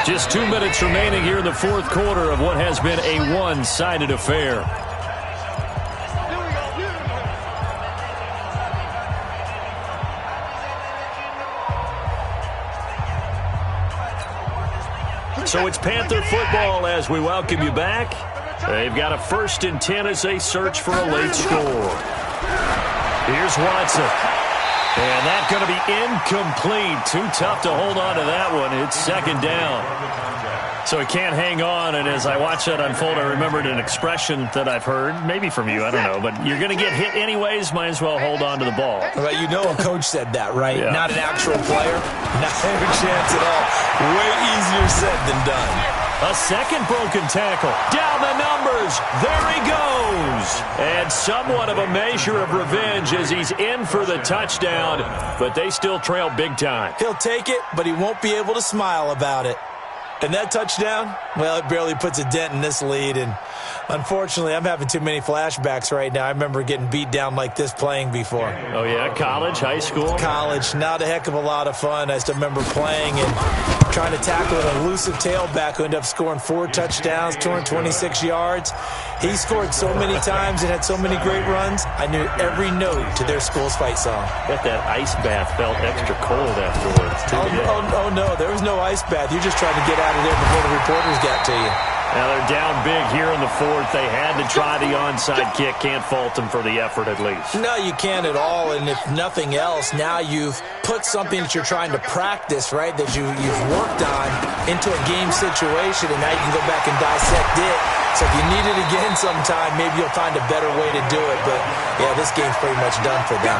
Just 2 minutes remaining here in the fourth quarter of what has been a one-sided affair. So it's Panther football as we welcome you back. They've got a 1st and 10 as they search for a late score. Here's Watson. And that's going to be incomplete. Too tough to hold on to that one. It's 2nd down. So he can't hang on, and as I watch that unfold, I remembered an expression that I've heard, maybe from you, I don't know, but you're going to get hit anyways, might as well hold on to the ball. Well, you know a coach said that, right? Yeah. Not an actual player. Not a chance at all. Way easier said than done. A second broken tackle. Down the numbers. There he goes. And somewhat of a measure of revenge as he's in for the touchdown, but they still trail big time. He'll take it, but he won't be able to smile about it. And that touchdown, well, it barely puts a dent in this lead. And unfortunately, I'm having too many flashbacks right now. I remember getting beat down like this playing before. Oh, yeah? College, high school? College. Not a heck of a lot of fun. I still remember playing and trying to tackle an elusive tailback who ended up scoring 4 touchdowns, 226 yards. He scored so many times and had so many great runs, I knew every note to their school's fight song. Bet that ice bath felt extra cold afterwards, too. Oh, no, there was no ice bath. You're just trying to get out of there before the reporters got to you. Now they're down big here in the fourth. They had to try the onside kick. Can't fault them for the effort at least. No, you can't at all. And if nothing else, now you've put something that you're trying to practice, right, that you've worked on into a game situation, and now you can go back and dissect it. So if you need it again sometime, maybe you'll find a better way to do it. But, yeah, this game's pretty much done for them.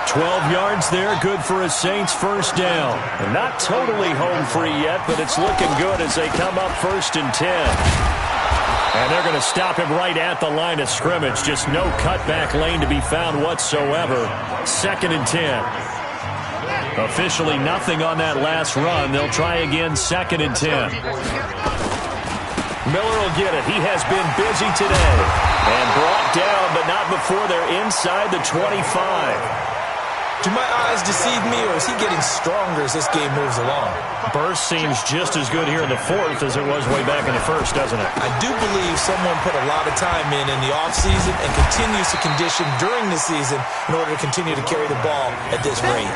12 yards there, good for a Saints first down. And not totally home free yet, but it's looking good as they come up 1st and 10. And they're going to stop him right at the line of scrimmage. Just no cutback lane to be found whatsoever. 2nd and 10. Officially nothing on that last run. They'll try again 2nd and 10. Miller will get it. He has been busy today. And brought down, but not before they're inside the 25. Do my eyes deceive me, or is he getting stronger as this game moves along? Burst seems just as good here in the fourth as it was way back in the first, doesn't it? I do believe someone put a lot of time in the offseason and continues to condition during the season in order to continue to carry the ball at this rate.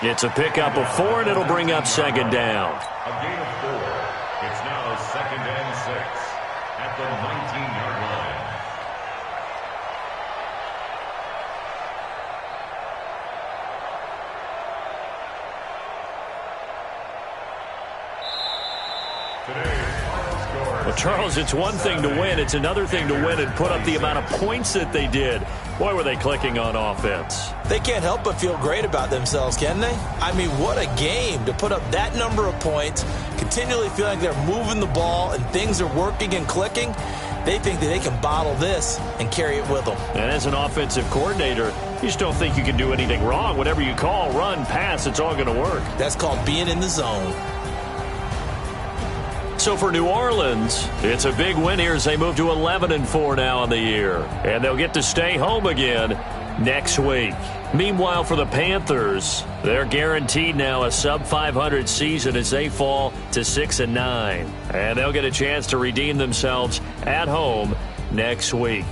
It's a pickup of 4, and it'll bring up 2nd down. A gain of 4. It's now 2nd and 6 at the 19-yard line. Well, Charles, it's one thing to win. It's another thing to win and put up the amount of points that they did. Boy, were they clicking on offense. They can't help but feel great about themselves, can they? I mean, what a game to put up that number of points, continually feeling like they're moving the ball and things are working and clicking. They think that they can bottle this and carry it with them. And as an offensive coordinator, you just don't think you can do anything wrong. Whatever you call, run, pass, it's all going to work. That's called being in the zone. So for New Orleans, it's a big win here as they move to 11-4 now on the year. And they'll get to stay home again next week. Meanwhile, for the Panthers, they're guaranteed now a sub-500 season as they fall to 6-9. And they'll get a chance to redeem themselves at home next week.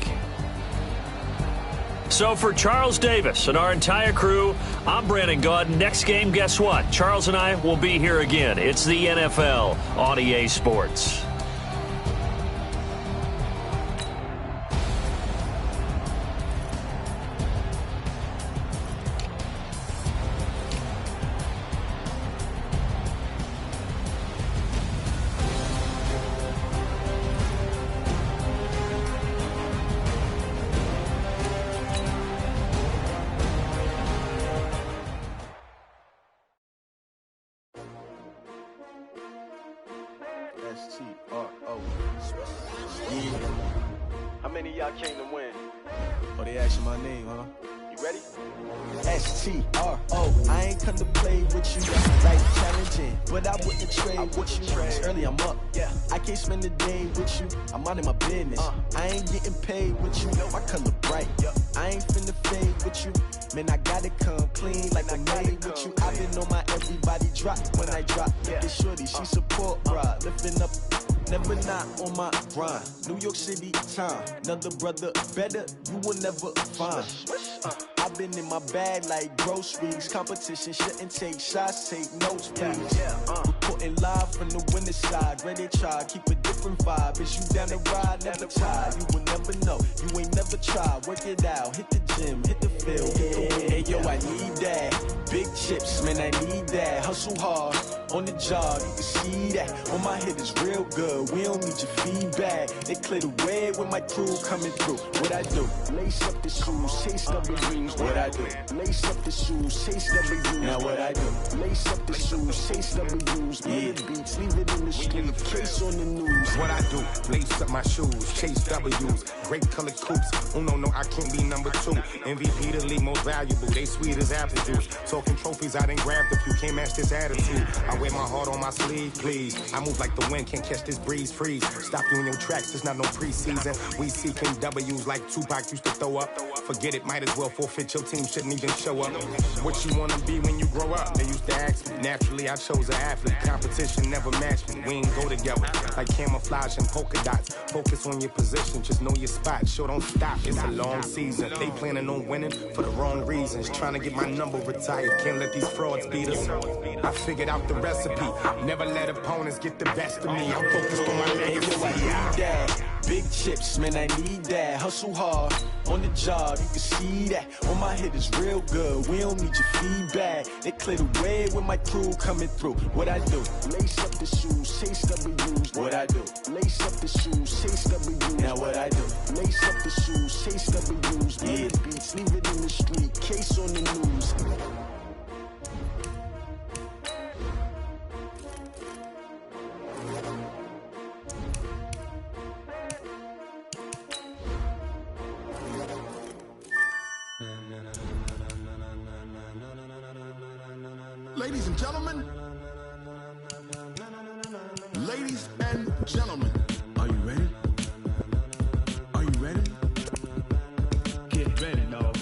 So for Charles Davis and our entire crew, I'm Brandon Gaudin. Next game, guess what? Charles and I will be here again. It's the NFL on EA Sports. S-T-R-O. Yeah. How many of y'all came to win? Oh, they asking my name, huh? You ready? S-T-R-O. I ain't come to play with you. Life challenging, but I wouldn't trade with you. It's early, I'm up. Yeah. I can't spend the day with you. I'm out in my business. I ain't getting paid with you. My color bright. I ain't finna fade with you. Man, I gotta come clean like I'm made with you. I've been on my everybody drop when I drop. Look at shorty, she support, bruh. Lifting up. Never not on my grind. New York City time. Another brother better, you will never find. I've been in my bag like groceries. Competition shouldn't take shots, take notes, please. Reporting live from the winning side. Ready to try, keep a different vibe. Is you down the ride? Never tired. You will never know. You ain't never tried. Work it out. Hit the gym, hit the field. Hey, yo, I need that. Big chips, man, I need that. Hustle hard on the job. You can see that. On my head is real good. We don't need your feedback. They clear the way with my crew coming through. What I do? Lace up the shoes, chase W's. What I do? Lace up the shoes, chase W's. Now what I do? Lace up the shoes, chase W's. Yeah. Beats, leave it in the street. Case on the news. What I do? Lace up my shoes, chase W's. Great colored coops. Oh no, I can't be number 2. MVP the league most valuable. They sweet as apple juice. Talking trophies, I done grabbed a few. Can't match this attitude. I wear my heart on my sleeve, please. I move like the wind, can't catch this breeze, freeze. Stop you in your tracks, it's not no preseason. We seeking W's like Tupac used to throw up. Forget it, might as well forfeit. Your team shouldn't even show up. What you wanna be when you grow up? They used to ask me. Naturally, I chose an athlete. Competition never matched me. We ain't go together like camouflage and polka dots. Focus on your position, just know your spot. Sure, don't stop. It's a long season. They planning on winning for the wrong reasons. Trying to get my number retired. Can't let these frauds beat us. I figured out the recipe. Never let opponents get the best of me. I'm focused on my legacy. Big chips, man, I need that. Hustle hard on the job, you can see that. On my head is real good. We don't need your feedback. They clear the way with my crew coming through. What I do? Lace up the shoes, chase W's. What I do? Lace up the shoes, chase W's. Now what I do? Lace up the shoes, chase W's. Yeah. Beats, leave it in the street. Case on the news. Ladies and gentlemen, ladies and gentlemen, are you ready? Are you ready? Get ready, dog.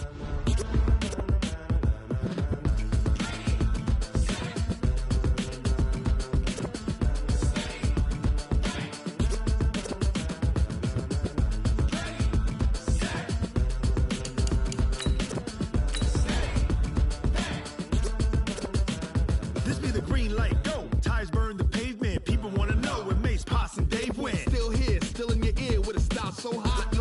This be the green light, go. Tires burn the pavement. People wanna know where Mace, Poss, and Dave went. Still here, still in your ear with a style so hot.